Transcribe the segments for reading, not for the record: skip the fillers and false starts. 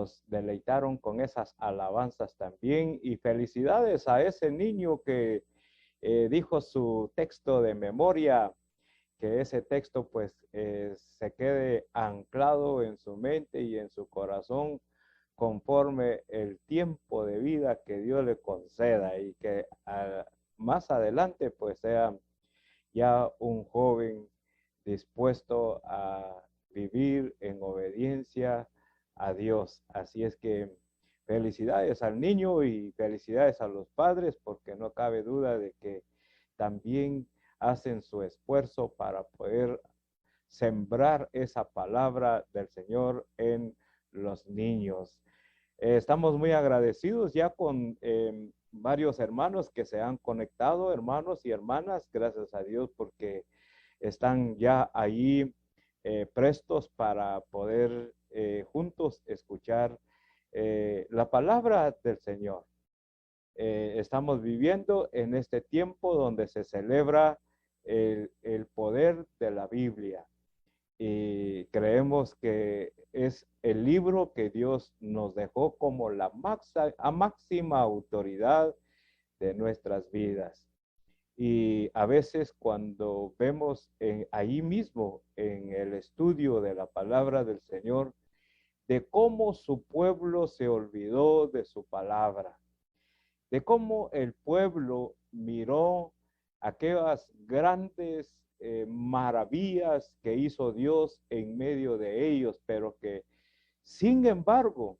nos deleitaron con esas alabanzas también. Y felicidades a ese niño que dijo su texto de memoria, que ese texto pues se quede anclado en su mente y en su corazón conforme el tiempo de vida que Dios le conceda, y que más adelante pues sea ya un joven dispuesto a vivir en obediencia a Dios. Así es que felicidades al niño y felicidades a los padres, porque no cabe duda de que también hacen su esfuerzo para poder sembrar esa palabra del Señor en los niños. Estamos muy agradecidos ya con varios hermanos que se han conectado, hermanos y hermanas, gracias a Dios, porque están ya ahí prestos para poder juntos escuchar la palabra del Señor. Estamos viviendo en este tiempo donde se celebra el poder de la Biblia, y creemos que es el libro que Dios nos dejó como la máxima autoridad de nuestras vidas. Y a veces cuando vemos ahí mismo en el estudio de la palabra del Señor, de cómo su pueblo se olvidó de su palabra, de cómo el pueblo miró aquellas grandes maravillas que hizo Dios en medio de ellos, pero que sin embargo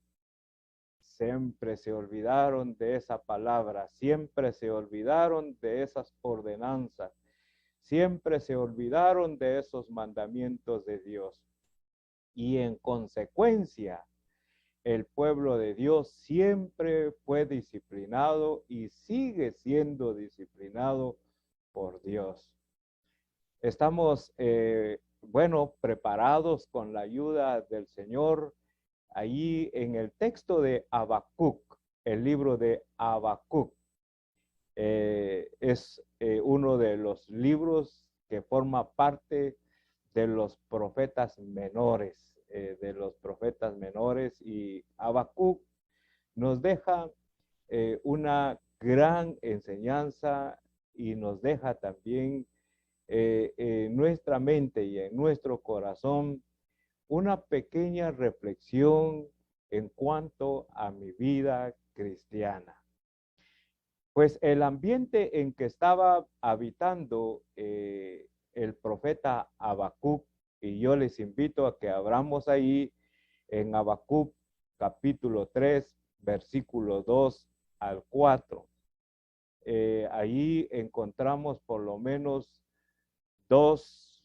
siempre se olvidaron de esa palabra, siempre se olvidaron de esas ordenanzas, siempre se olvidaron de esos mandamientos de Dios. Y en consecuencia, el pueblo de Dios siempre fue disciplinado y sigue siendo disciplinado por Dios. Estamos, preparados con la ayuda del Señor. Allí en el texto de Habacuc, el libro de Habacuc, es uno de los libros que forma parte de los profetas menores, y Habacuc nos deja una gran enseñanza, y nos deja también en nuestra mente y en nuestro corazón una pequeña reflexión en cuanto a mi vida cristiana. Pues el ambiente en que estaba habitando el profeta Habacuc, y yo les invito a que abramos ahí en Habacuc capítulo 3, versículo 2 al 4. Ahí encontramos por lo menos dos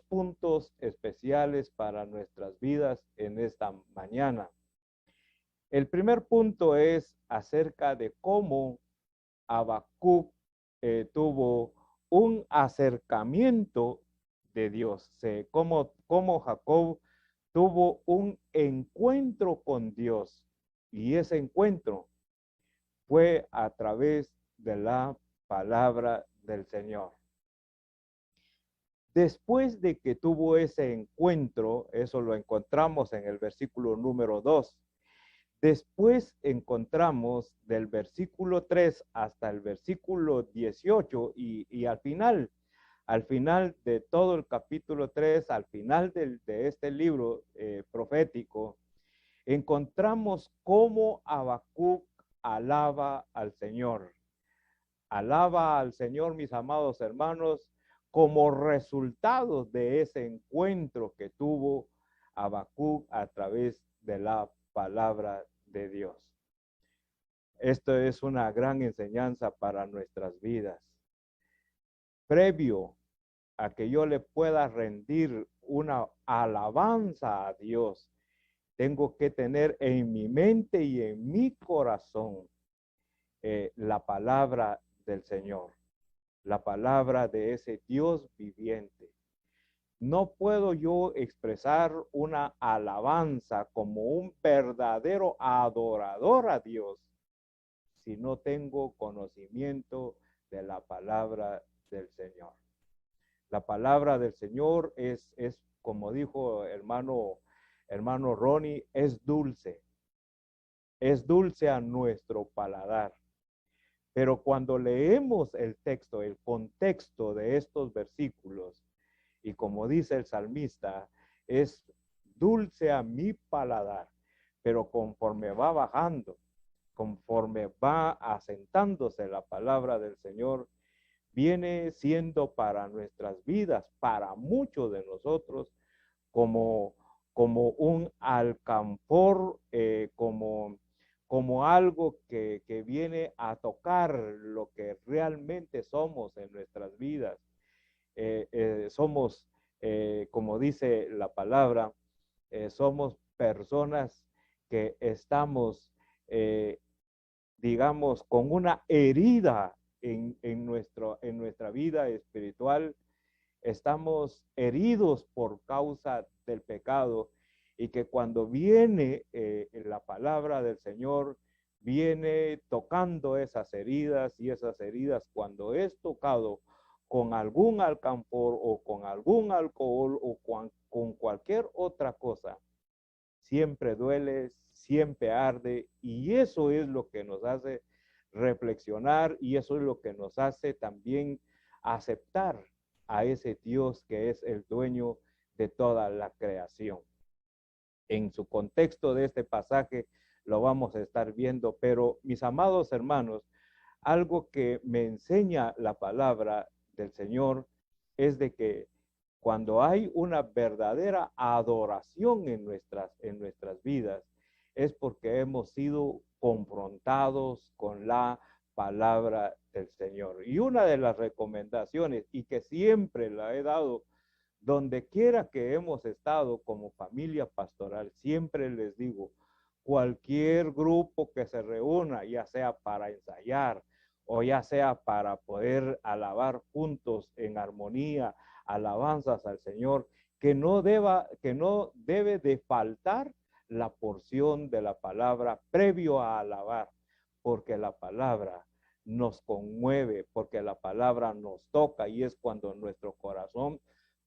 puntos especiales para nuestras vidas en esta mañana. El primer punto es acerca de cómo Habacuc tuvo un acercamiento de Dios, cómo Jacob tuvo un encuentro con Dios, y ese encuentro fue a través de la palabra del Señor. Después de que tuvo ese encuentro, eso lo encontramos en el versículo número 2. Después encontramos del versículo 3 hasta el versículo 18, y al final de todo el capítulo 3, al final de este libro profético, encontramos cómo Habacuc alaba al Señor. Alaba al Señor, mis amados hermanos, como resultado de ese encuentro que tuvo Habacuc a través de la palabra de Dios. Esto es una gran enseñanza para nuestras vidas. Previo a que yo le pueda rendir una alabanza a Dios, tengo que tener en mi mente y en mi corazón la palabra del Señor, la palabra de ese Dios viviente. No puedo yo expresar una alabanza como un verdadero adorador a Dios si no tengo conocimiento de la palabra del Señor. La palabra del Señor es como dijo hermano Ronnie, es dulce. es dulce a nuestro paladar. Pero cuando leemos el texto, el contexto de estos versículos, y como dice el salmista, es dulce a mi paladar, pero conforme va bajando, conforme va asentándose la palabra del Señor, viene siendo para nuestras vidas, para muchos de nosotros, como, como un alcanfor, como algo que viene a tocar lo que realmente somos en nuestras vidas. Somos, como dice la palabra, somos personas que estamos, digamos, con una herida en nuestra vida espiritual. Estamos heridos por causa del pecado y que cuando viene la palabra del Señor, viene tocando esas heridas, y esas heridas cuando es tocado con algún alcanfor o con algún alcohol o con cualquier otra cosa, siempre duele, siempre arde, y eso es lo que nos hace reflexionar, y eso es lo que nos hace también aceptar a ese Dios que es el dueño de toda la creación. En su contexto de este pasaje lo vamos a estar viendo, pero mis amados hermanos, algo que me enseña la palabra del Señor es de que cuando hay una verdadera adoración en nuestras vidas, es porque hemos sido confrontados con la palabra del Señor. Y una de las recomendaciones, y que siempre la he dado, donde quiera que hemos estado como familia pastoral, siempre les digo, cualquier grupo que se reúna, ya sea para ensayar o ya sea para poder alabar juntos en armonía, alabanzas al Señor, que no debe de faltar la porción de la palabra previo a alabar, porque la palabra nos conmueve, porque la palabra nos toca, y es cuando nuestro corazón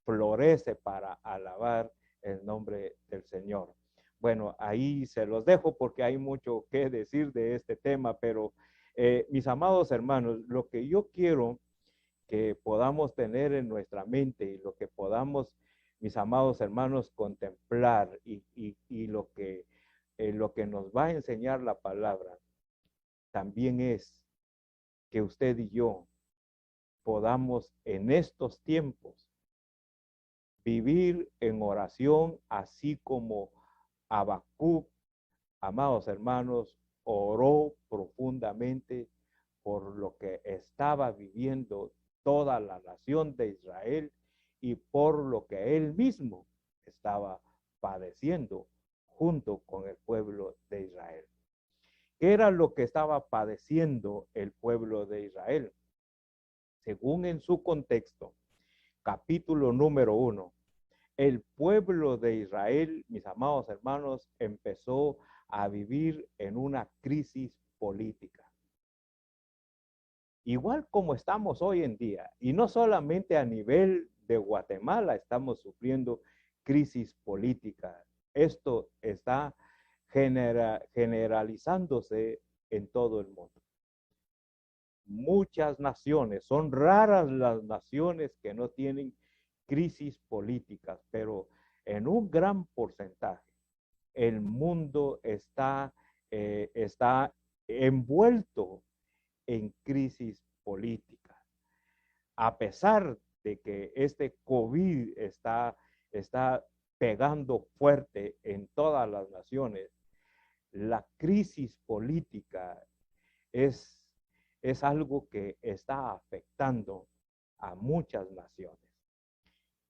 florece para alabar el nombre del Señor. Bueno, ahí se los dejo porque hay mucho que decir de este tema, pero mis amados hermanos, lo que yo quiero que podamos tener en nuestra mente y lo que podamos, mis amados hermanos, contemplar y lo que nos va a enseñar la palabra, también es que usted y yo podamos en estos tiempos vivir en oración, así como Habacuc, amados hermanos, oró profundamente por lo que estaba viviendo toda la nación de Israel y por lo que él mismo estaba padeciendo junto con el pueblo de Israel. ¿Qué era lo que estaba padeciendo el pueblo de Israel? Según en su contexto, capítulo número 1, el pueblo de Israel, mis amados hermanos, empezó a vivir en una crisis política. Igual como estamos hoy en día, y no solamente a nivel de Guatemala estamos sufriendo crisis política. Esto está generalizándose en todo el mundo. Muchas naciones, son raras las naciones que no tienen crisis políticas, pero en un gran porcentaje el mundo está envuelto en crisis política. A pesar de que este COVID está pegando fuerte en todas las naciones, la crisis política es algo que está afectando a muchas naciones.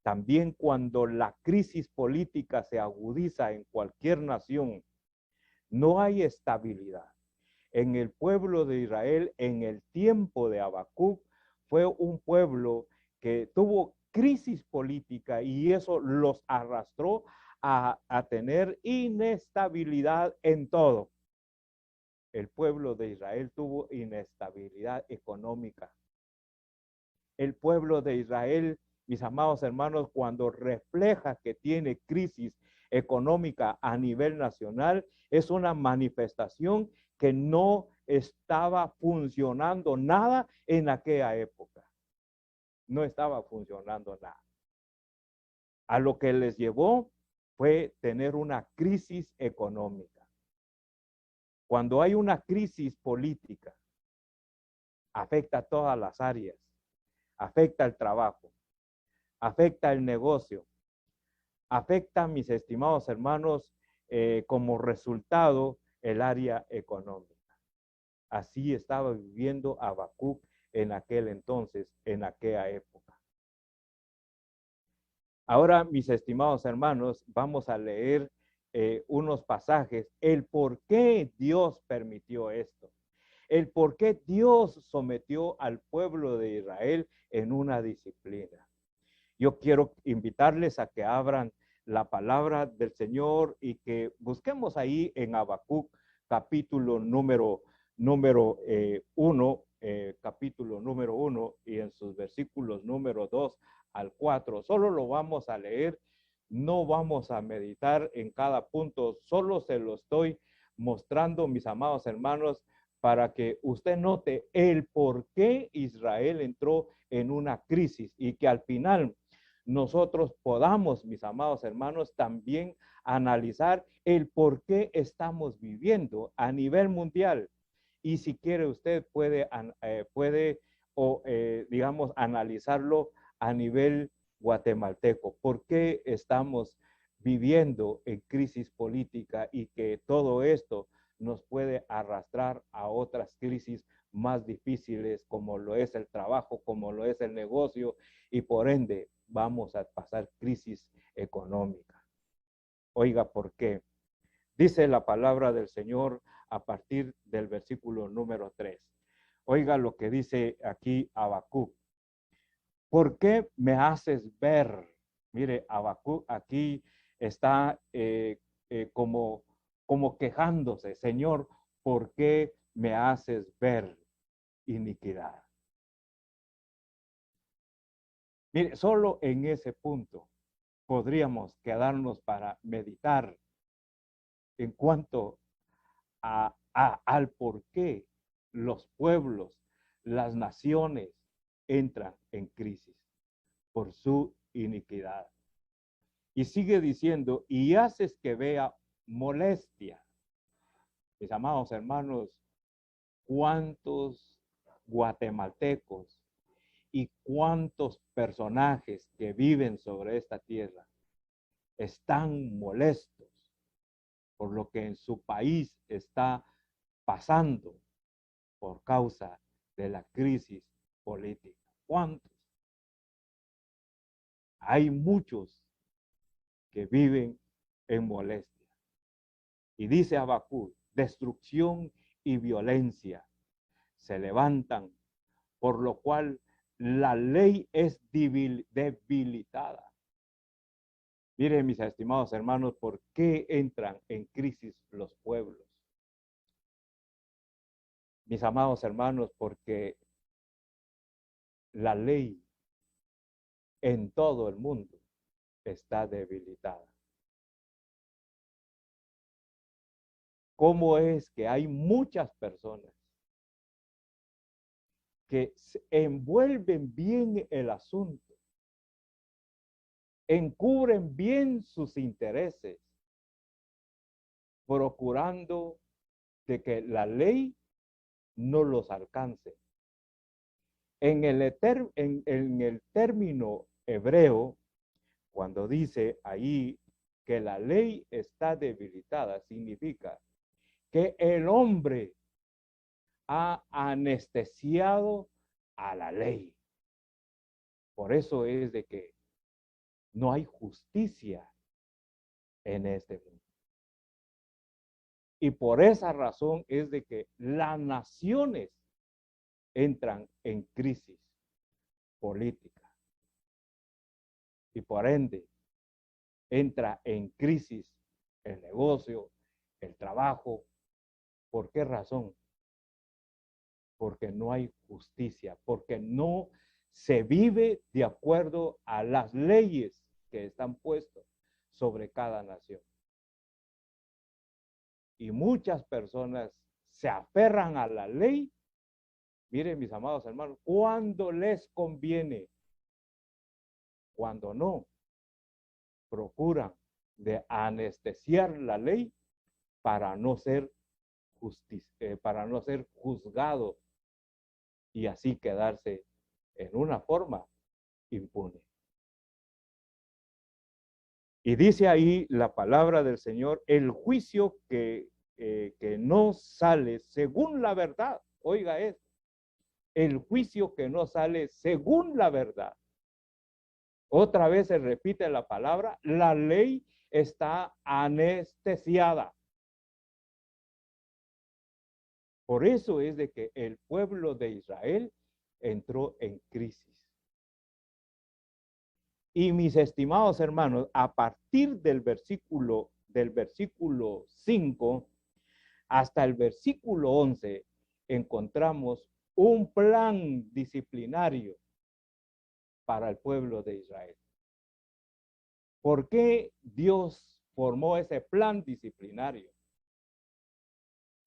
También cuando la crisis política se agudiza en cualquier nación, no hay estabilidad. En el pueblo de Israel, en el tiempo de Habacuc, fue un pueblo que tuvo crisis política y eso los arrastró a tener inestabilidad en todo. El pueblo de Israel tuvo inestabilidad económica. El pueblo de Israel, mis amados hermanos, cuando refleja que tiene crisis económica a nivel nacional es una manifestación que no estaba funcionando nada en aquella época. No estaba funcionando nada. A lo que les llevó fue tener una crisis económica. Cuando hay una crisis política, afecta a todas las áreas, afecta el trabajo, afecta el negocio, afecta, mis estimados hermanos, como resultado el área económica. Así estaba viviendo Habacuc en aquel entonces, en aquella época. Ahora, mis estimados hermanos, vamos a leer unos pasajes, el por qué Dios permitió esto, el por qué Dios sometió al pueblo de Israel en una disciplina. Yo quiero invitarles a que abran la palabra del Señor y que busquemos ahí en Habacuc capítulo número 1, capítulo número 1 y en sus versículos número 2 al 4. Solo lo vamos a leer, no vamos a meditar en cada punto, solo se lo estoy mostrando, mis amados hermanos, para que usted note el por qué Israel entró en una crisis y que al final nosotros podamos, mis amados hermanos, también analizar el por qué estamos viviendo a nivel mundial. Y si quiere usted puede digamos, analizarlo a nivel guatemalteco. ¿Por qué estamos viviendo en crisis política y que todo esto nos puede arrastrar a otras crisis más difíciles como lo es el trabajo, como lo es el negocio y por ende vamos a pasar crisis económica? Oiga, ¿por qué? Dice la palabra del Señor a partir del versículo número 3. Oiga lo que dice aquí Habacuc. ¿Por qué me haces ver? Mire, Habacuc aquí está como quejándose. Señor, ¿por qué me haces ver iniquidad? Mire, solo en ese punto podríamos quedarnos para meditar en cuanto al por qué los pueblos, las naciones entran en crisis por su iniquidad. Y sigue diciendo, y haces que vea molestia. Mis amados hermanos, ¿cuántos guatemaltecos y cuántos personajes que viven sobre esta tierra están molestos por lo que en su país está pasando por causa de la crisis política? ¿Cuántos? Hay muchos que viven en molestia. Y dice Habacuc, destrucción y violencia se levantan, por lo cual la ley es debilitada. Miren, mis estimados hermanos, ¿por qué entran en crisis los pueblos? Mis amados hermanos, porque la ley en todo el mundo está debilitada. ¿Cómo es que hay muchas personas que se envuelven bien el asunto, encubren bien sus intereses, procurando de que la ley no los alcance? En el término hebreo, cuando dice ahí que la ley está debilitada, significa que el hombre ha anestesiado a la ley. Por eso es de que no hay justicia en este mundo. Y por esa razón es de que las naciones entran en crisis política. Y por ende, entra en crisis el negocio, el trabajo. ¿Por qué razón? Porque no hay justicia, porque no se vive de acuerdo a las leyes que están puestas sobre cada nación. Y muchas personas se aferran a la ley, miren mis amados hermanos, cuando les conviene, cuando no, procuran de anestesiar la ley para no ser para no ser juzgado y así quedarse en una forma impune. Y dice ahí la palabra del Señor, el juicio que no sale según la verdad. Oiga esto, el juicio que no sale según la verdad. Otra vez se repite la palabra, la ley está anestesiada. Por eso es de que el pueblo de Israel entró en crisis. Y mis estimados hermanos, a partir del versículo 5 hasta el versículo 11, encontramos un plan disciplinario para el pueblo de Israel. ¿Por qué Dios formó ese plan disciplinario?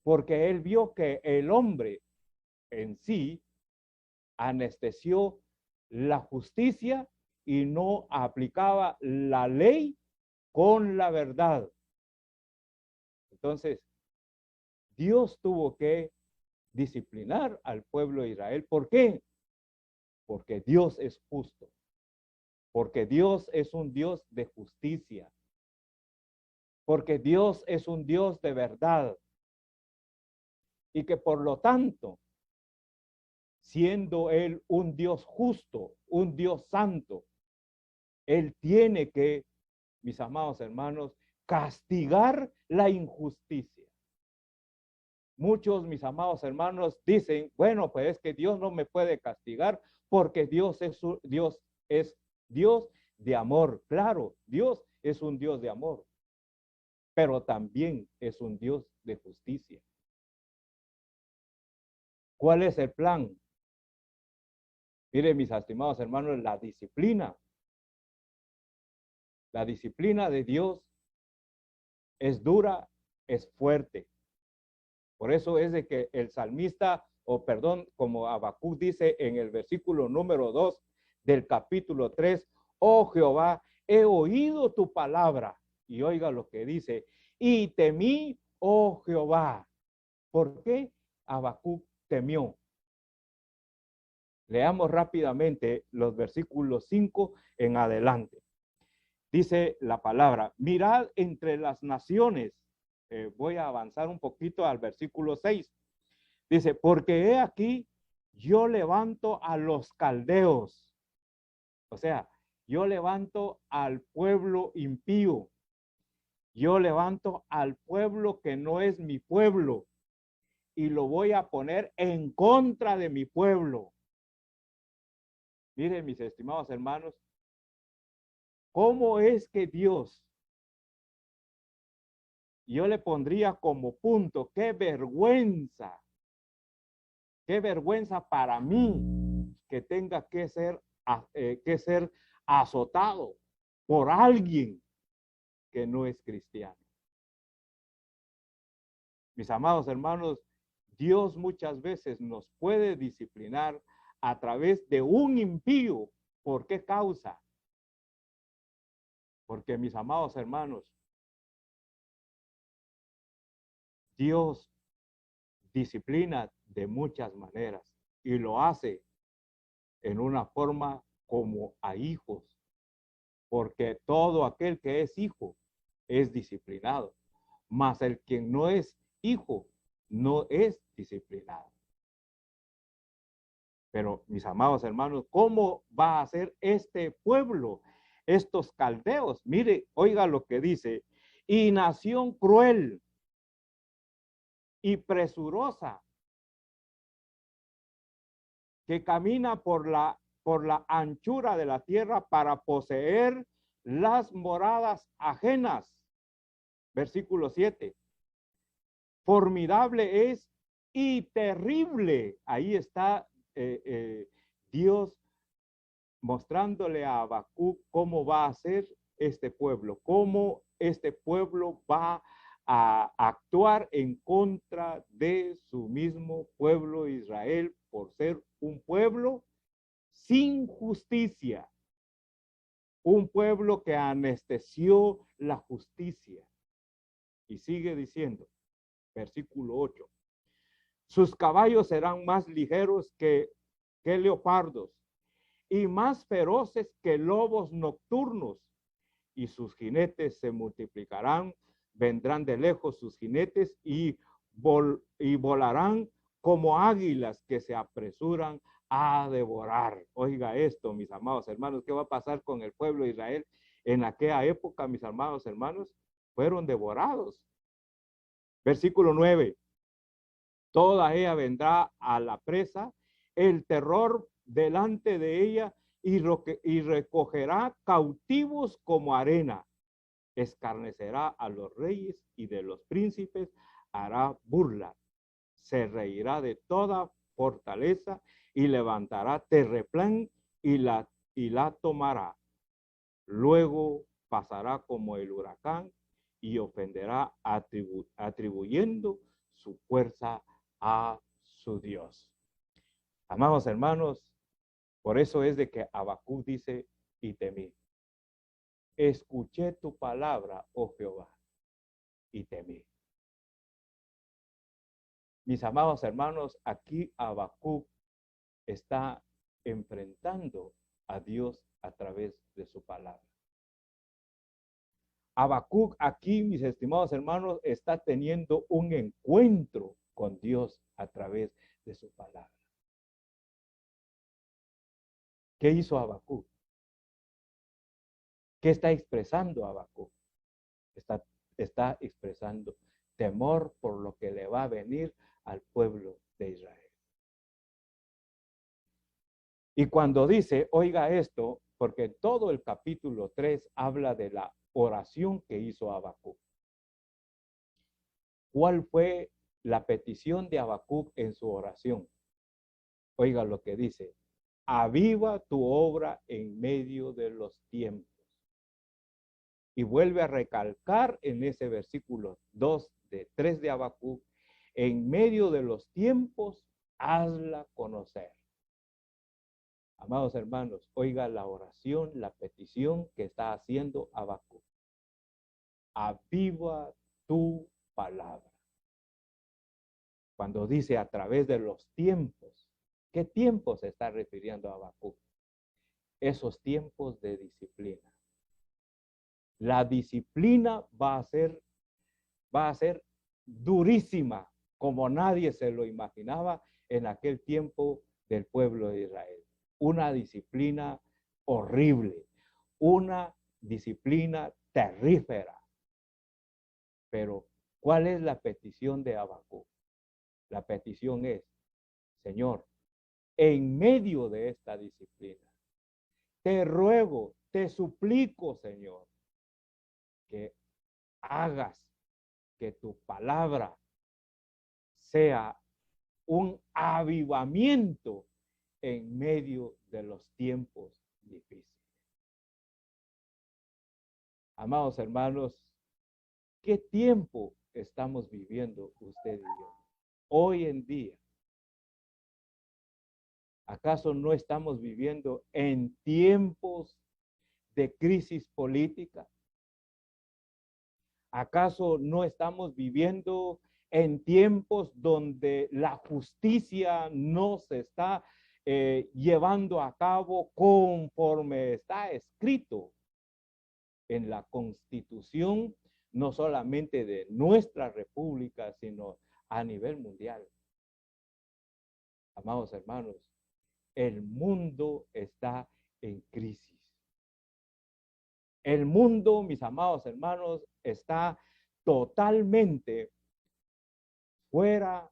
Porque Él vio que el hombre en sí anestesió la justicia y no aplicaba la ley con la verdad. Entonces, Dios tuvo que disciplinar al pueblo de Israel. ¿Por qué? Porque Dios es justo. Porque Dios es un Dios de justicia. Porque Dios es un Dios de verdad. Y que por lo tanto, siendo Él un Dios justo, un Dios santo, Él tiene que, mis amados hermanos, castigar la injusticia. Muchos, mis amados hermanos, dicen, bueno, pues es que Dios no me puede castigar porque Dios es Dios de amor. Claro, Dios es un Dios de amor, pero también es un Dios de justicia. ¿Cuál es el plan? Miren, mis estimados hermanos, la disciplina. La disciplina de Dios es dura, es fuerte. Por eso es de que el salmista, como Habacuc dice en el versículo número 2 del capítulo 3, oh Jehová, he oído tu palabra. Y oiga lo que dice, y temí, oh Jehová. ¿Por qué Habacuc temió? Leamos rápidamente los versículos 5 en adelante. Dice la palabra, mirad entre las naciones. Voy a avanzar un poquito al versículo 6. Dice, porque he aquí, yo levanto a los caldeos. O sea, yo levanto al pueblo impío. Yo levanto al pueblo que no es mi pueblo. Y lo voy a poner en contra de mi pueblo. Miren, mis estimados hermanos, ¿cómo es que Dios, yo le pondría como punto, qué vergüenza para mí que tenga que ser azotado por alguien que no es cristiano? Mis amados hermanos, Dios muchas veces nos puede disciplinar a través de un impío. ¿Por qué causa? Porque, mis amados hermanos, Dios disciplina de muchas maneras y lo hace en una forma como a hijos, porque todo aquel que es hijo es disciplinado, mas el quien no es hijo no es disciplinado. Pero, mis amados hermanos, ¿cómo va a ser este pueblo, estos caldeos? Mire, oiga lo que dice, y nación cruel y presurosa, que camina por la anchura de la tierra para poseer las moradas ajenas. Versículo 7. Formidable es y terrible. Ahí está Dios mostrándole a Habacuc cómo va a ser este pueblo, cómo este pueblo va a actuar en contra de su mismo pueblo Israel por ser un pueblo sin justicia, un pueblo que anestesió la justicia. Y sigue diciendo, versículo 8, sus caballos serán más ligeros que leopardos y más feroces que lobos nocturnos, y sus jinetes se multiplicarán, vendrán de lejos sus jinetes y volarán como águilas que se apresuran a devorar. Oiga esto, mis amados hermanos, ¿qué va a pasar con el pueblo de Israel? En aquella época, mis amados hermanos, fueron devorados. Versículo 9, toda ella vendrá a la presa, el terror delante de ella, y recogerá cautivos como arena, escarnecerá a los reyes y de los príncipes hará burla, se reirá de toda fortaleza y levantará terreplén y la tomará. Luego pasará como el huracán y ofenderá atribuyendo su fuerza a su Dios. Amados hermanos, por eso es de que Habacuc dice, y temí. Escuché tu palabra, oh Jehová, y temí. Mis amados hermanos, aquí Habacuc está enfrentando a Dios a través de su palabra. Habacuc aquí, mis estimados hermanos, está teniendo un encuentro con Dios a través de su palabra. ¿Qué hizo Habacuc? ¿Qué está expresando Habacuc? Está expresando temor por lo que le va a venir al pueblo de Israel. Y cuando dice, oiga esto, porque todo el capítulo 3 habla de la oración que hizo Habacuc. ¿Cuál fue la petición de Habacuc en su oración? Oiga lo que dice, aviva tu obra en medio de los tiempos. Y vuelve a recalcar en ese versículo 2 de 3 de Habacuc, en medio de los tiempos, hazla conocer. Amados hermanos, oiga la oración, la petición que está haciendo Habacuc. Aviva tu palabra. Cuando dice a través de los tiempos, ¿qué tiempos se está refiriendo a Habacuc? Esos tiempos de disciplina. La disciplina va a ser durísima, como nadie se lo imaginaba en aquel tiempo del pueblo de Israel. Una disciplina horrible, una disciplina terrífera. Pero, ¿cuál es la petición de Habacuc? La petición es, Señor, en medio de esta disciplina, te ruego, te suplico, Señor, que hagas que tu palabra sea un avivamiento en medio de los tiempos difíciles. Amados hermanos, ¿qué tiempo estamos viviendo usted y yo? Hoy en día, ¿acaso no estamos viviendo en tiempos de crisis política? ¿Acaso no estamos viviendo en tiempos donde la justicia no se está llevando a cabo conforme está escrito en la Constitución, no solamente de nuestra república, sino a nivel mundial? Amados hermanos, el mundo está en crisis. El mundo, mis amados hermanos, está totalmente fuera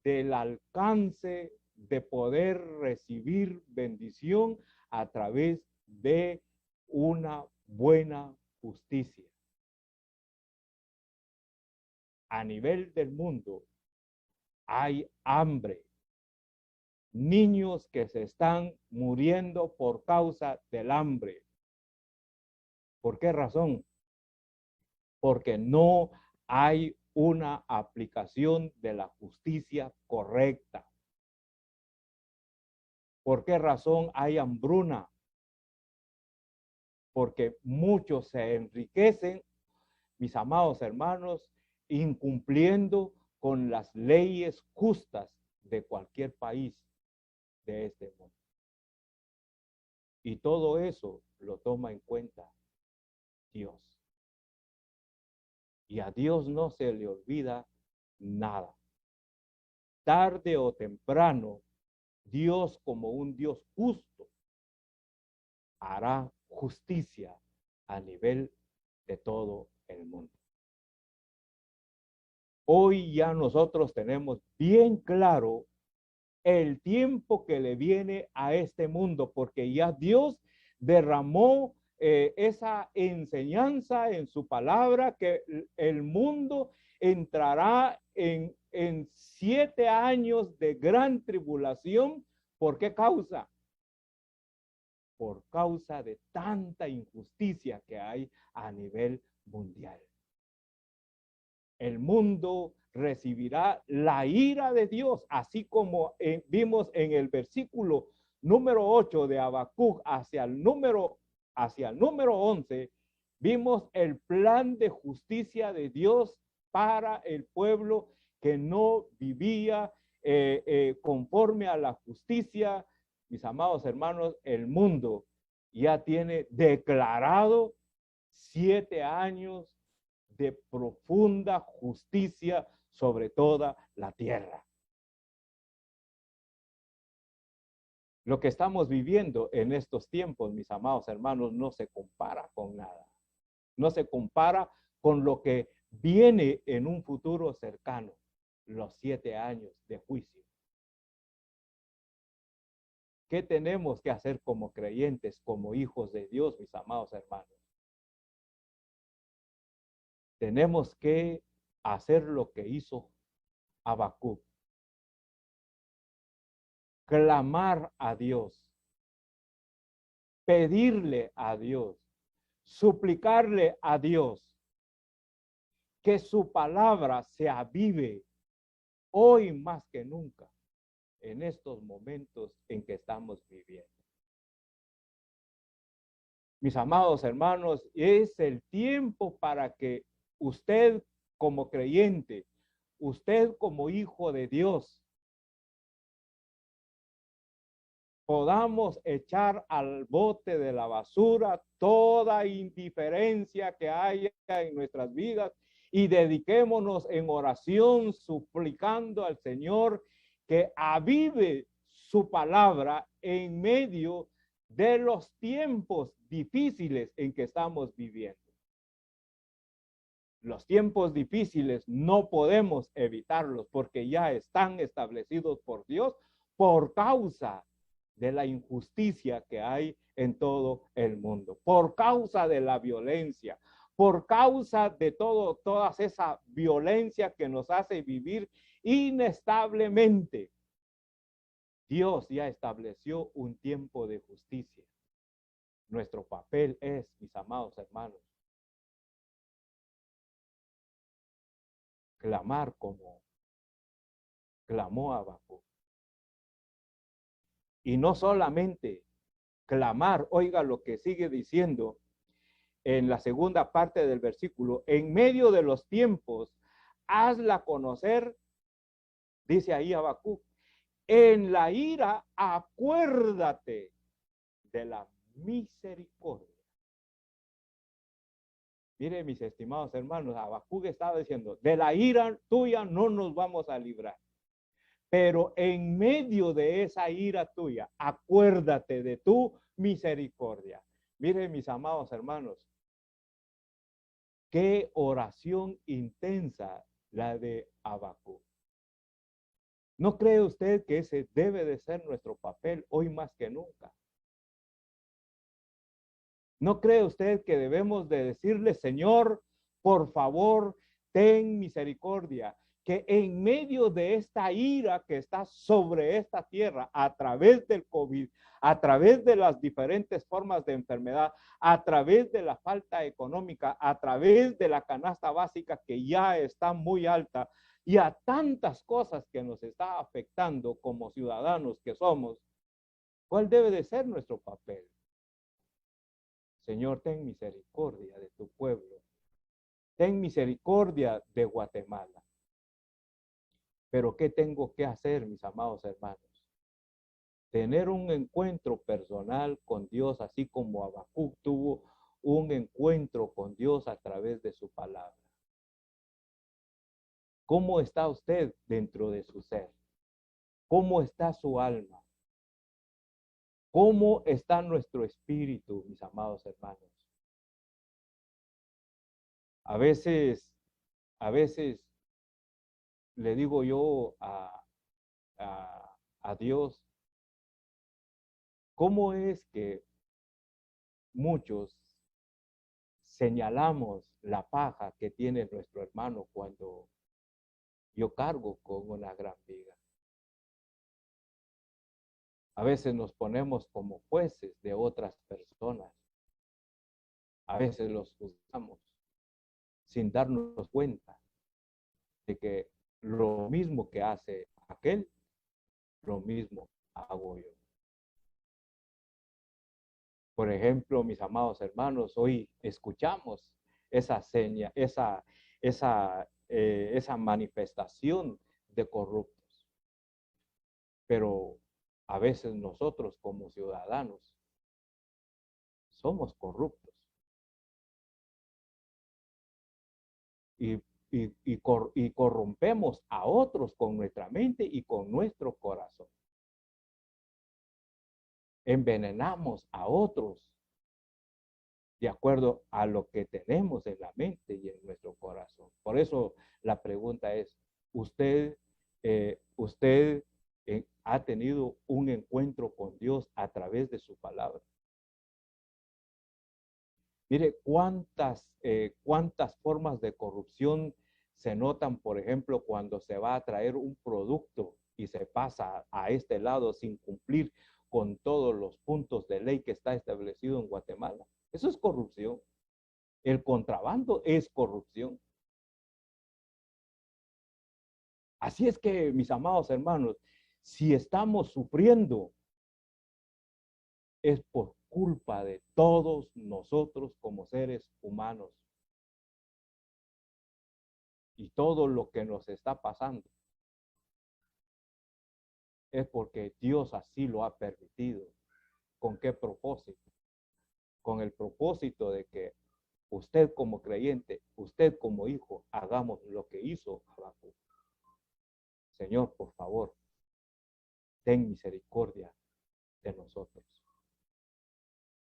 del alcance de poder recibir bendición a través de una buena justicia. A nivel del mundo hay hambre, niños que se están muriendo por causa del hambre. ¿Por qué razón? Porque no hay una aplicación de la justicia correcta. ¿Por qué razón hay hambruna? Porque muchos se enriquecen, mis amados hermanos, incumpliendo con las leyes justas de cualquier país de este mundo. Y todo eso lo toma en cuenta Dios. Y a Dios no se le olvida nada. Tarde o temprano, Dios, como un Dios justo, hará justicia a nivel de todo el mundo. Hoy ya nosotros tenemos bien claro el tiempo que le viene a este mundo, porque ya Dios derramó esa enseñanza en su palabra, que el mundo entrará en 7 años de gran tribulación. ¿Por qué causa? Por causa de tanta injusticia que hay a nivel mundial. El mundo recibirá la ira de Dios, así como vimos en el versículo número 8 de Habacuc hacia el número 11, vimos el plan de justicia de Dios para el pueblo que no vivía conforme a la justicia. Mis amados hermanos, el mundo ya tiene declarado 7 años de profunda justicia sobre toda la tierra. Lo que estamos viviendo en estos tiempos, mis amados hermanos, no se compara con nada. No se compara con lo que viene en un futuro cercano, los 7 años de juicio. ¿Qué tenemos que hacer como creyentes, como hijos de Dios, mis amados hermanos? Tenemos que hacer lo que hizo Habacuc. Clamar a Dios, pedirle a Dios, suplicarle a Dios que su palabra se avive hoy más que nunca en estos momentos en que estamos viviendo. Mis amados hermanos, es el tiempo para que usted como creyente, usted como hijo de Dios, podamos echar al bote de la basura toda indiferencia que haya en nuestras vidas y dediquémonos en oración suplicando al Señor que avive su palabra en medio de los tiempos difíciles en que estamos viviendo. Los tiempos difíciles no podemos evitarlos porque ya están establecidos por Dios por causa de la injusticia que hay en todo el mundo, por causa de la violencia, por causa de toda esa violencia que nos hace vivir inestablemente. Dios ya estableció un tiempo de justicia. Nuestro papel es, mis amados hermanos, clamar como clamó Habacuc. Y no solamente clamar, oiga lo que sigue diciendo en la segunda parte del versículo, en medio de los tiempos, hazla conocer, dice ahí Habacuc, en la ira acuérdate de la misericordia. Mire, mis estimados hermanos, Habacuc estaba diciendo, de la ira tuya no nos vamos a librar. Pero en medio de esa ira tuya, acuérdate de tu misericordia. Miren, mis amados hermanos, qué oración intensa la de Habacuc. ¿No cree usted que ese debe de ser nuestro papel hoy más que nunca? ¿No cree usted que debemos de decirle, Señor, por favor, ten misericordia? que en medio de esta ira que está sobre esta tierra a través del COVID, a través de las diferentes formas de enfermedad, a través de la falta económica, a través de la canasta básica que ya está muy alta y a tantas cosas que nos está afectando como ciudadanos que somos, ¿cuál debe de ser nuestro papel? Señor, ten misericordia de tu pueblo. Ten misericordia de Guatemala. Pero ¿qué tengo que hacer, mis amados hermanos? Tener un encuentro personal con Dios, así como Habacuc tuvo un encuentro con Dios a través de su palabra. ¿Cómo está usted dentro de su ser? ¿Cómo está su alma? ¿Cómo está nuestro espíritu, mis amados hermanos? A veces le digo yo a Dios, ¿cómo es que muchos señalamos la paja que tiene nuestro hermano cuando yo cargo con una gran viga? A veces nos ponemos como jueces de otras personas. A veces los juzgamos sin darnos cuenta de que lo mismo que hace aquel, lo mismo hago yo. Por ejemplo, mis amados hermanos, hoy escuchamos esa seña, esa manifestación de corruptos. Pero a veces nosotros como ciudadanos somos corruptos y corrompemos a otros con nuestra mente y con nuestro corazón. Envenenamos a otros de acuerdo a lo que tenemos en la mente y en nuestro corazón. Por eso la pregunta es, ¿usted ha tenido un encuentro con Dios a través de su palabra? Mire, cuántas formas de corrupción se notan, por ejemplo, cuando se va a traer un producto y se pasa a este lado sin cumplir con todos los puntos de ley que está establecido en Guatemala. Eso es corrupción. El contrabando es corrupción. Así es que, mis amados hermanos, si estamos sufriendo, es por culpa de todos nosotros como seres humanos. Y todo lo que nos está pasando es porque Dios así lo ha permitido. ¿Con qué propósito? Con el propósito de que usted como creyente, usted como hijo, hagamos lo que hizo Habacuc. Señor, por favor, ten misericordia de nosotros.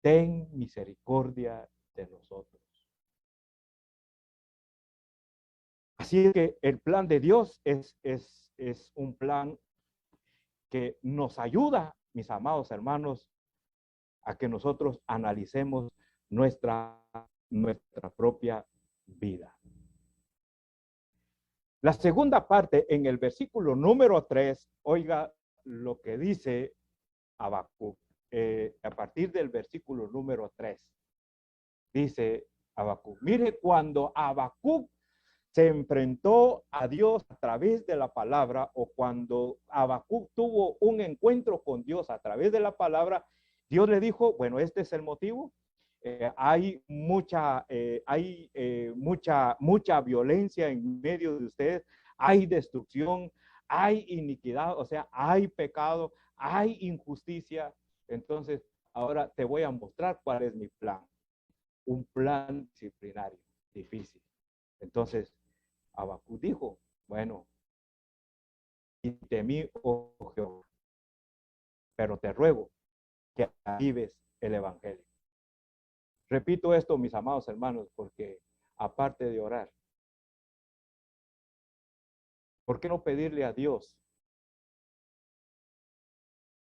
Ten misericordia de nosotros. Así es que el plan de Dios es un plan que nos ayuda, mis amados hermanos, a que nosotros analicemos nuestra propia vida. La segunda parte, en el versículo número 3, oiga lo que dice Habacuc. A partir del versículo número 3, dice Habacuc, mire, cuando Habacuc se enfrentó a Dios a través de la palabra, o cuando Habacuc tuvo un encuentro con Dios a través de la palabra, Dios le dijo, bueno, este es el motivo. Hay mucha violencia en medio de ustedes, hay destrucción, hay iniquidad, o sea, hay pecado, hay injusticia. Entonces, ahora te voy a mostrar cuál es mi plan. Un plan disciplinario, difícil. Entonces, Habacuc dijo, bueno, y de mí, oh Jehová, pero te ruego que avives el evangelio. Repito esto, mis amados hermanos, porque aparte de orar, ¿por qué no pedirle a Dios?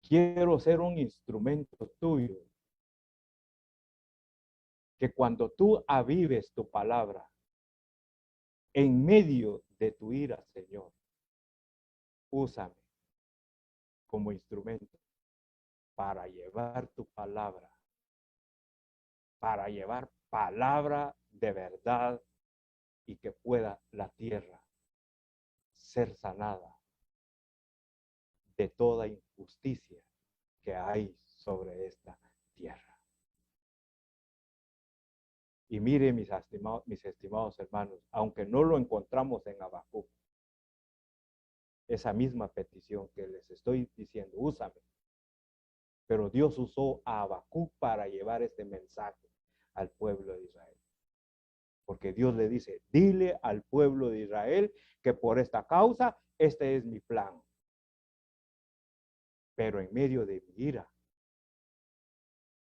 Quiero ser un instrumento tuyo, que cuando tú avives tu palabra, en medio de tu ira, Señor, úsame como instrumento para llevar tu palabra, para llevar palabra de verdad y que pueda la tierra ser sanada de toda injusticia que hay sobre esta tierra. Y mire, mis estimados hermanos, aunque no lo encontramos en Habacuc, esa misma petición que les estoy diciendo, úsame. Pero Dios usó a Habacuc para llevar este mensaje al pueblo de Israel. Porque Dios le dice, dile al pueblo de Israel que por esta causa, este es mi plan. Pero en medio de mi ira,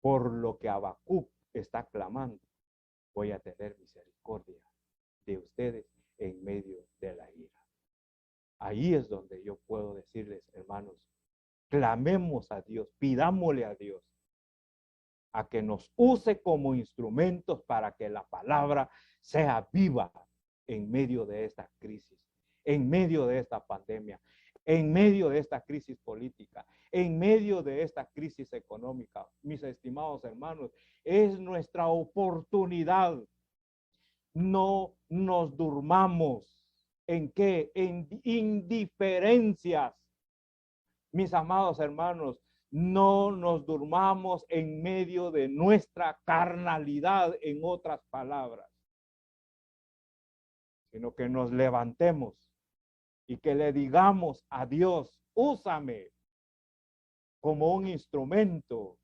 por lo que Habacuc está clamando, voy a tener misericordia de ustedes en medio de la ira. Ahí es donde yo puedo decirles, hermanos, clamemos a Dios, pidámosle a Dios a que nos use como instrumentos para que la palabra sea viva en medio de esta crisis, en medio de esta pandemia, en medio de esta crisis política, en medio de esta crisis económica. Mis estimados hermanos, es nuestra oportunidad. No nos durmamos. ¿En qué? En indiferencias. Mis amados hermanos, no nos durmamos en medio de nuestra carnalidad, en otras palabras, sino que nos levantemos y que le digamos a Dios, úsame como un instrumento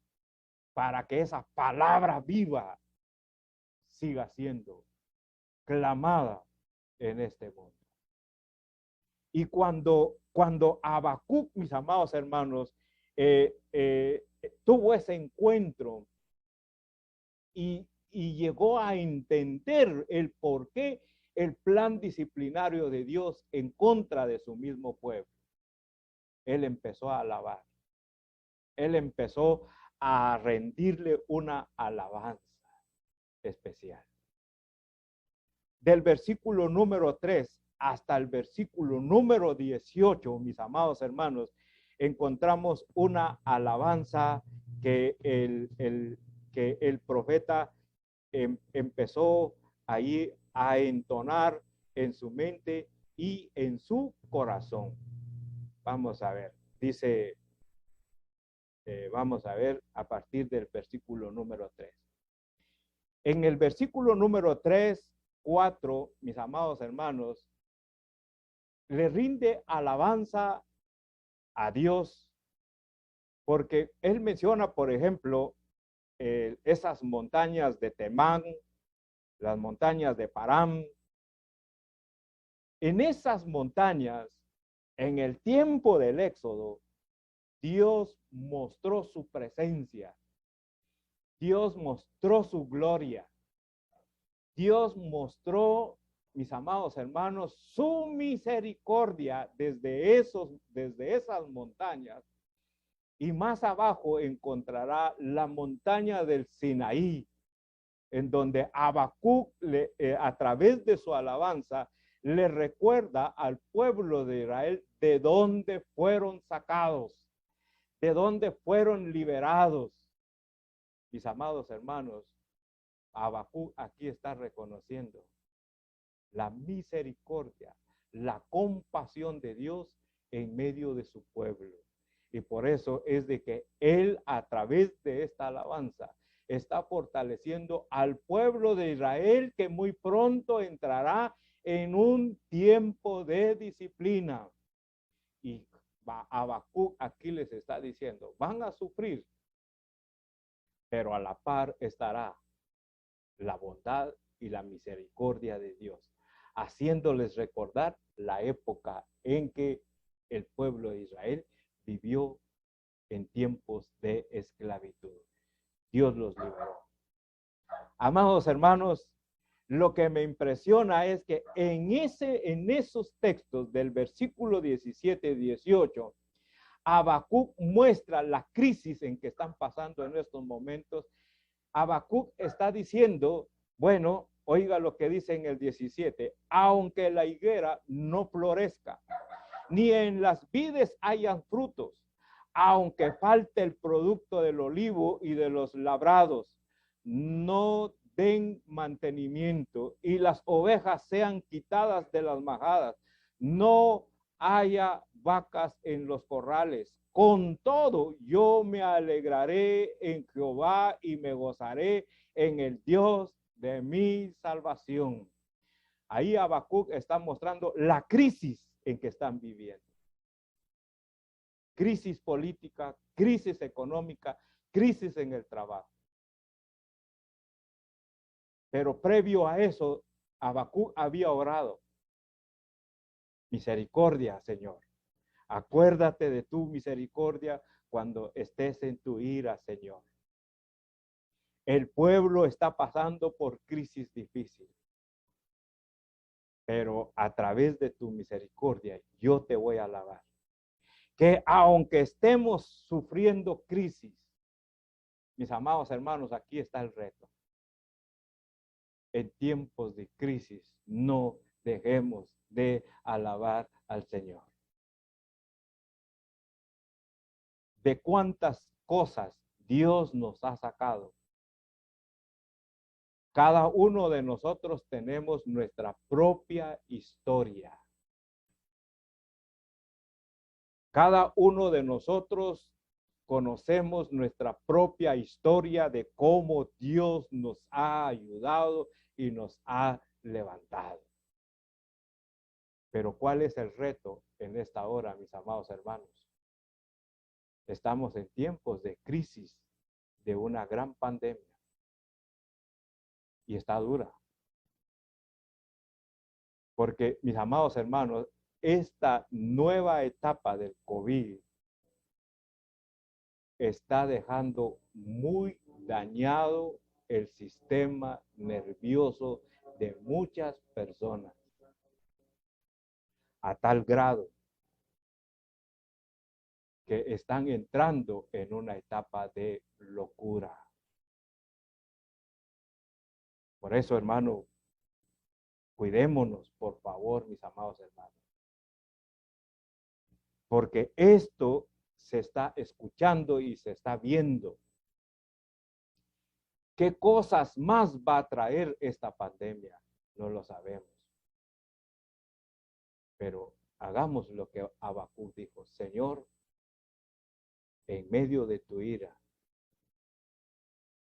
para que esa palabra viva siga siendo clamada en este mundo. Y cuando Habacuc, mis amados hermanos, tuvo ese encuentro y llegó a entender el por qué el plan disciplinario de Dios en contra de su mismo pueblo, él empezó a alabar. Él empezó a rendirle una alabanza especial. Del versículo número 3 hasta el versículo número 18, mis amados hermanos, encontramos una alabanza que el profeta empezó ahí a entonar en su mente y en su corazón. Vamos a ver, dice, vamos a ver a partir del versículo número 3. En el versículo número 3, 4, mis amados hermanos, le rinde alabanza a Dios, porque él menciona, por ejemplo, esas montañas de Temán, las montañas de Param. En esas montañas, en el tiempo del Éxodo, Dios mostró su presencia, Dios mostró su gloria, Dios mostró, mis amados hermanos, su misericordia desde esas montañas. Y más abajo encontrará la montaña del Sinaí, en donde Habacuc, a través de su alabanza, le recuerda al pueblo de Israel de dónde fueron sacados, de dónde fueron liberados. Mis amados hermanos, Habacuc aquí está reconociendo la misericordia, la compasión de Dios en medio de su pueblo. Y por eso es de que él, a través de esta alabanza, está fortaleciendo al pueblo de Israel, que muy pronto entrará en un tiempo de disciplina. Y Habacuc aquí les está diciendo, van a sufrir, pero a la par estará la bondad y la misericordia de Dios, haciéndoles recordar la época en que el pueblo de Israel vivió en tiempos de esclavitud. Dios los liberó. Amados hermanos, lo que me impresiona es que en esos textos del versículo 17-18, Habacuc muestra la crisis en que están pasando en estos momentos. Habacuc está diciendo, bueno, oiga lo que dice en el 17, aunque la higuera no florezca ni en las vides hayan frutos, aunque falte el producto del olivo y de los labrados, no den mantenimiento y las ovejas sean quitadas de las majadas, no haya vacas en los corrales. Con todo, yo me alegraré en Jehová y me gozaré en el Dios de mi salvación. Ahí Habacuc está mostrando la crisis en que están viviendo. Crisis política, crisis económica, crisis en el trabajo. Pero previo a eso, Habacuc había orado. Misericordia, Señor. Acuérdate de tu misericordia cuando estés en tu ira, Señor. El pueblo está pasando por crisis difíciles. Pero a través de tu misericordia, yo te voy a alabar. Que aunque estemos sufriendo crisis, mis amados hermanos, aquí está el reto. En tiempos de crisis, no dejemos de alabar al Señor. De cuántas cosas Dios nos ha sacado. Cada uno de nosotros tenemos nuestra propia historia. Cada uno de nosotros conocemos nuestra propia historia de cómo Dios nos ha ayudado y nos ha levantado. Pero ¿cuál es el reto en esta hora, mis amados hermanos? Estamos en tiempos de crisis, de una gran pandemia. Y está dura. Porque, mis amados hermanos, esta nueva etapa del COVID está dejando muy dañado el sistema nervioso de muchas personas. A tal grado que están entrando en una etapa de locura. Por eso, hermano, cuidémonos, por favor, mis amados hermanos. Porque esto se está escuchando y se está viendo. ¿Qué cosas más va a traer esta pandemia? No lo sabemos. Pero hagamos lo que Habacuc dijo. Señor, en medio de tu ira,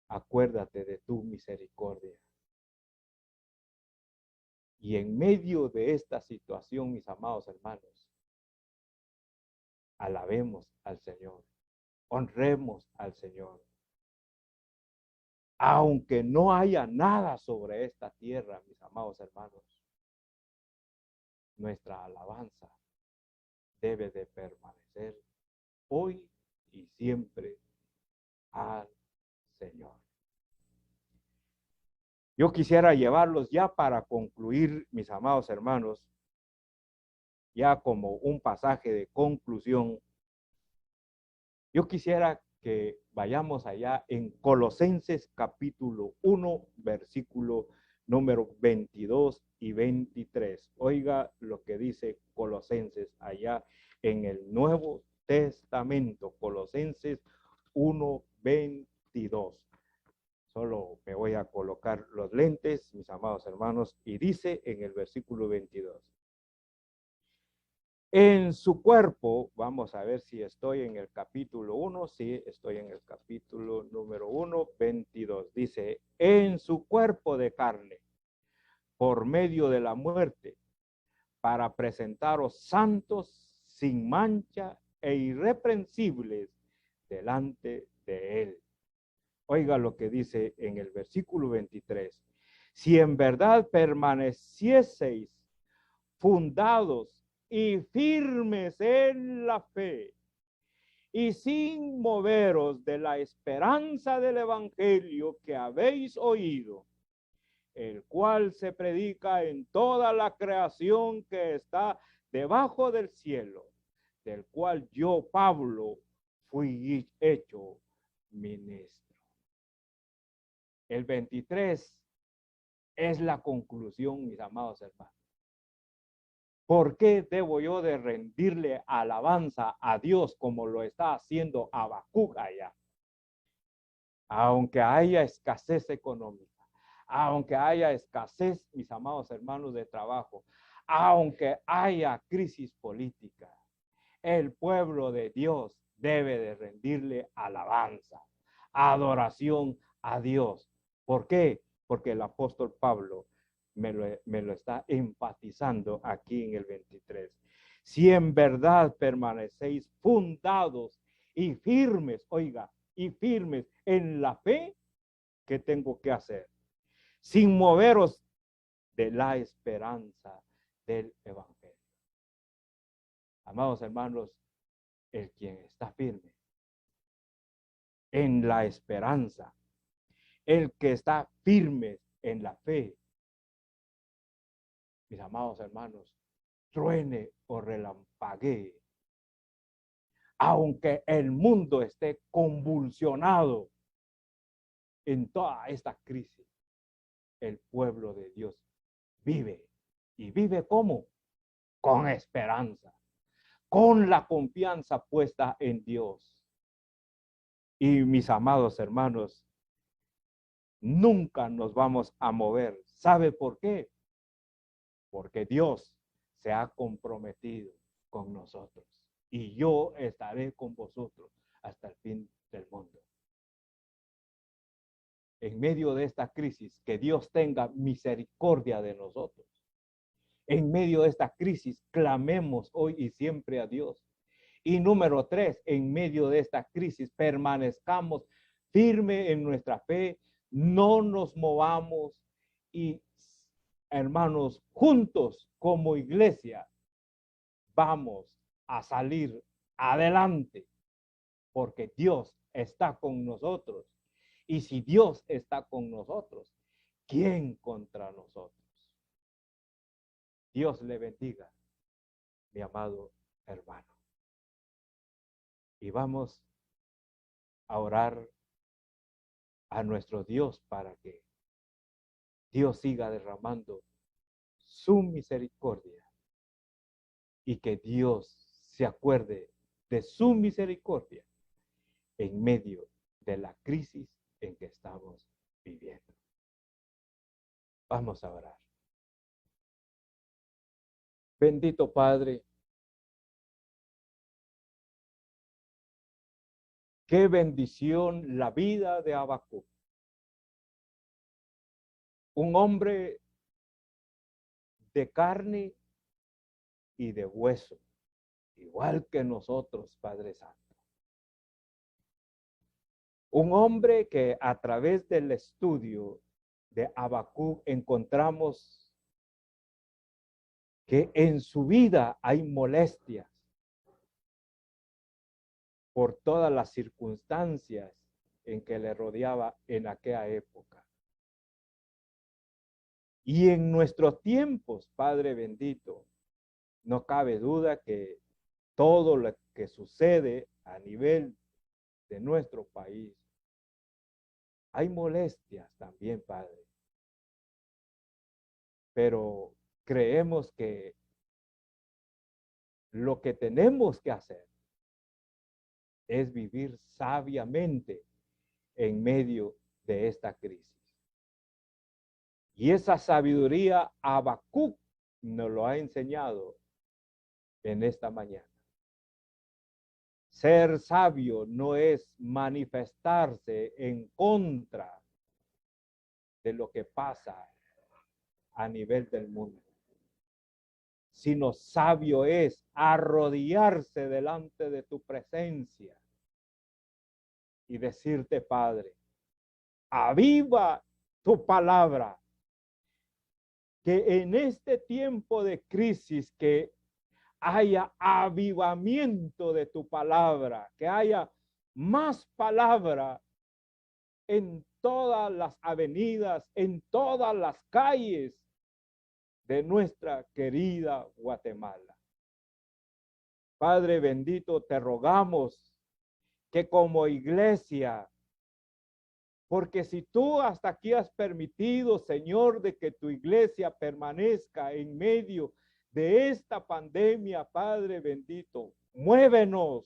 acuérdate de tu misericordia. Y en medio de esta situación, mis amados hermanos, alabemos al Señor, honremos al Señor. Aunque no haya nada sobre esta tierra, mis amados hermanos, nuestra alabanza debe de permanecer hoy y siempre al Señor. Yo quisiera llevarlos ya para concluir, mis amados hermanos, ya como un pasaje de conclusión. Yo quisiera que vayamos allá en Colosenses capítulo 1, versículo número 22 y 23. Oiga lo que dice Colosenses allá en el Nuevo Testamento, Colosenses 1, 22. Solo me voy a colocar los lentes, mis amados hermanos, y dice en el versículo 22. En su cuerpo, vamos a ver si estoy en el capítulo 1, sí, estoy en el capítulo número 1, 22. Dice, en su cuerpo de carne, por medio de la muerte, para presentaros santos, sin mancha e irreprensibles delante de él. Oiga lo que dice en el versículo 23. Si en verdad permanecieseis fundados y firmes en la fe, y sin moveros de la esperanza del evangelio que habéis oído, el cual se predica en toda la creación que está debajo del cielo, del cual yo, Pablo, fui hecho ministro. El 23 es la conclusión, mis amados hermanos. ¿Por qué debo yo de rendirle alabanza a Dios como lo está haciendo Habacuc allá? Aunque haya escasez económica, aunque haya escasez, mis amados hermanos, de trabajo, aunque haya crisis política, el pueblo de Dios debe de rendirle alabanza, adoración a Dios. ¿Por qué? Porque el apóstol Pablo me lo está enfatizando aquí en el 23. Si en verdad permanecéis fundados y firmes, oiga, y firmes en la fe, ¿qué tengo que hacer? Sin moveros de la esperanza del evangelio. Amados hermanos, el quien está firme en la esperanza, el que está firme en la fe, mis amados hermanos, truene o relampaguee, aunque el mundo esté convulsionado en toda esta crisis, el pueblo de Dios vive. ¿Y vive cómo? Con esperanza, con la confianza puesta en Dios. Y mis amados hermanos, nunca nos vamos a mover. ¿Sabe por qué? Porque Dios se ha comprometido con nosotros. Y yo estaré con vosotros hasta el fin del mundo. En medio de esta crisis, que Dios tenga misericordia de nosotros. En medio de esta crisis, clamemos hoy y siempre a Dios. Y número 3, en medio de esta crisis, permanezcamos firme en nuestra fe, no nos movamos y, hermanos, juntos como iglesia, vamos a salir adelante, porque Dios está con nosotros. Y si Dios está con nosotros, ¿quién contra nosotros? Dios le bendiga, mi amado hermano. Y vamos a orar a nuestro Dios para que Dios siga derramando su misericordia y que Dios se acuerde de su misericordia en medio de la crisis en que estamos viviendo. Vamos a orar. Bendito Padre, qué bendición la vida de Habacuc. Un hombre de carne y de hueso, igual que nosotros, Padre Santo. Un hombre que a través del estudio de Habacuc encontramos que en su vida hay molestias por todas las circunstancias en que le rodeaba en aquella época. Y en nuestros tiempos, Padre bendito, no cabe duda que todo lo que sucede a nivel de nuestro país, hay molestias también, Padre. Pero creemos que lo que tenemos que hacer es vivir sabiamente en medio de esta crisis. Y esa sabiduría Habacuc nos lo ha enseñado en esta mañana. Ser sabio no es manifestarse en contra de lo que pasa a nivel del mundo, sino sabio es arrodillarse delante de tu presencia y decirte, Padre, aviva tu palabra, que en este tiempo de crisis que haya avivamiento de tu palabra, que haya más palabra en todas las avenidas, en todas las calles de nuestra querida Guatemala. Padre bendito, te rogamos que como iglesia, porque si tú hasta aquí has permitido, Señor, de que tu iglesia permanezca en medio de esta pandemia, Padre bendito. Muévenos,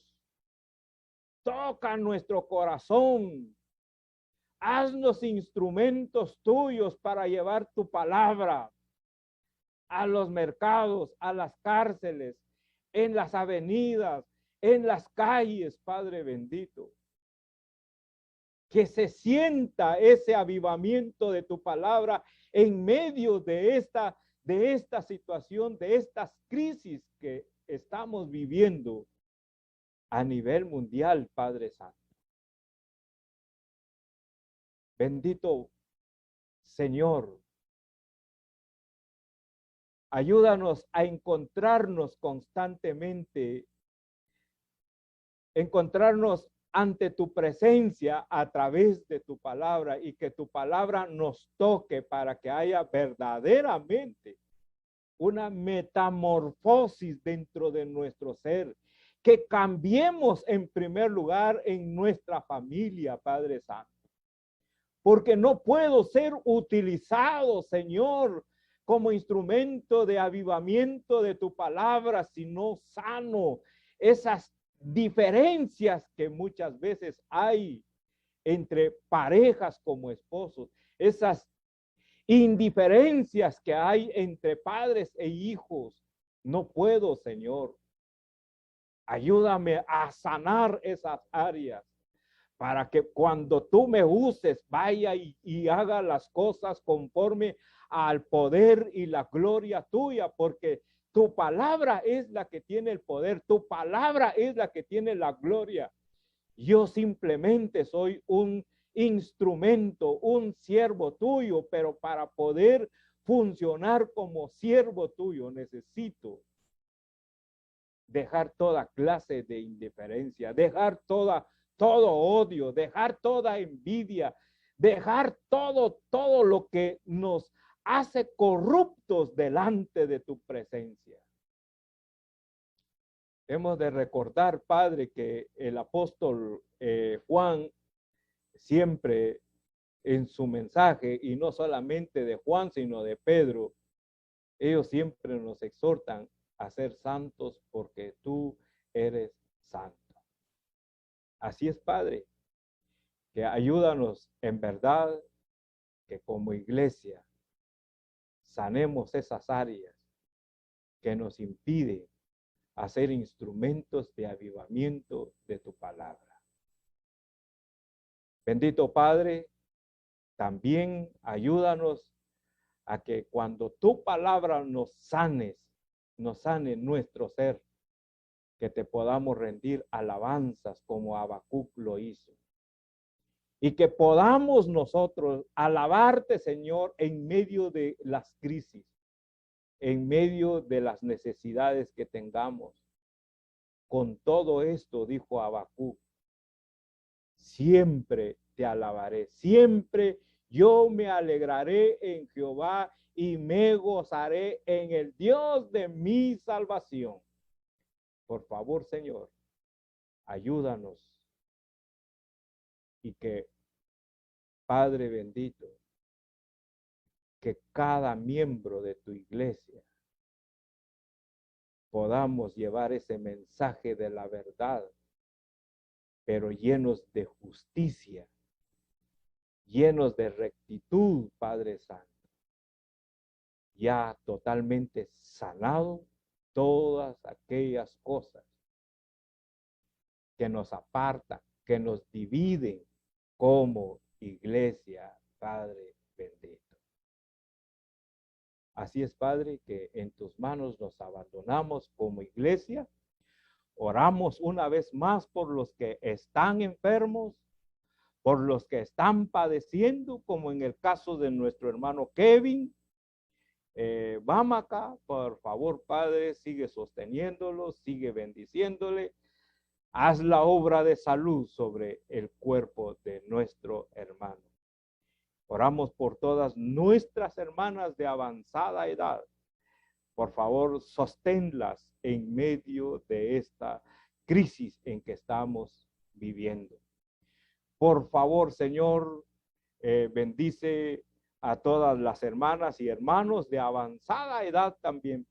toca nuestro corazón, haznos instrumentos tuyos para llevar tu palabra a los mercados, a las cárceles, en las avenidas, en las calles, Padre bendito. Que se sienta ese avivamiento de tu palabra en medio de esta situación, de estas crisis que estamos viviendo a nivel mundial, Padre Santo. Bendito Señor, ayúdanos a encontrarnos constantemente, encontrarnos ante tu presencia a través de tu palabra y que tu palabra nos toque para que haya verdaderamente una metamorfosis dentro de nuestro ser, que cambiemos en primer lugar en nuestra familia, Padre Santo. Porque no puedo ser utilizado, Señor, como instrumento de avivamiento de tu palabra, sino sano esas diferencias que muchas veces hay entre parejas como esposos, esas indiferencias que hay entre padres e hijos. No puedo, Señor. Ayúdame a sanar esas áreas para que cuando tú me uses, vaya y haga las cosas conforme al poder y la gloria tuya, porque tu palabra es la que tiene el poder, tu palabra es la que tiene la gloria. Yo simplemente soy un instrumento, un siervo tuyo, pero para poder funcionar como siervo tuyo necesito dejar toda clase de indiferencia, dejar todo odio, dejar toda envidia, dejar todo lo que nos hace corruptos delante de tu presencia. Hemos de recordar, Padre, que el apóstol Juan siempre en su mensaje, y no solamente de Juan, sino de Pedro, ellos siempre nos exhortan a ser santos porque tú eres santo. Así es, Padre, que ayúdanos en verdad que como iglesia sanemos esas áreas que nos impiden hacer instrumentos de avivamiento de tu palabra. Bendito Padre, también ayúdanos a que cuando tu palabra nos sane nuestro ser, que te podamos rendir alabanzas como Habacuc lo hizo. Y que podamos nosotros alabarte, Señor, en medio de las crisis, en medio de las necesidades que tengamos. Con todo esto, dijo Habacuc, siempre te alabaré, siempre yo me alegraré en Jehová y me gozaré en el Dios de mi salvación. Por favor, Señor, ayúdanos y que, Padre bendito, que cada miembro de tu iglesia podamos llevar ese mensaje de la verdad, pero llenos de justicia, llenos de rectitud, Padre Santo, ya totalmente sanado todas aquellas cosas que nos apartan, que nos dividen como iglesia, Padre bendito. Así es, Padre, que en tus manos nos abandonamos como iglesia. Oramos una vez más por los que están enfermos, por los que están padeciendo, como en el caso de nuestro hermano Kevin. Vamos acá, por favor, Padre, sigue sosteniéndolo, sigue bendiciéndole. Haz la obra de salud sobre el cuerpo de nuestro hermano. Oramos por todas nuestras hermanas de avanzada edad. Por favor, sosténlas en medio de esta crisis en que estamos viviendo. Por favor, Señor, bendice a todas las hermanas y hermanos de avanzada edad también.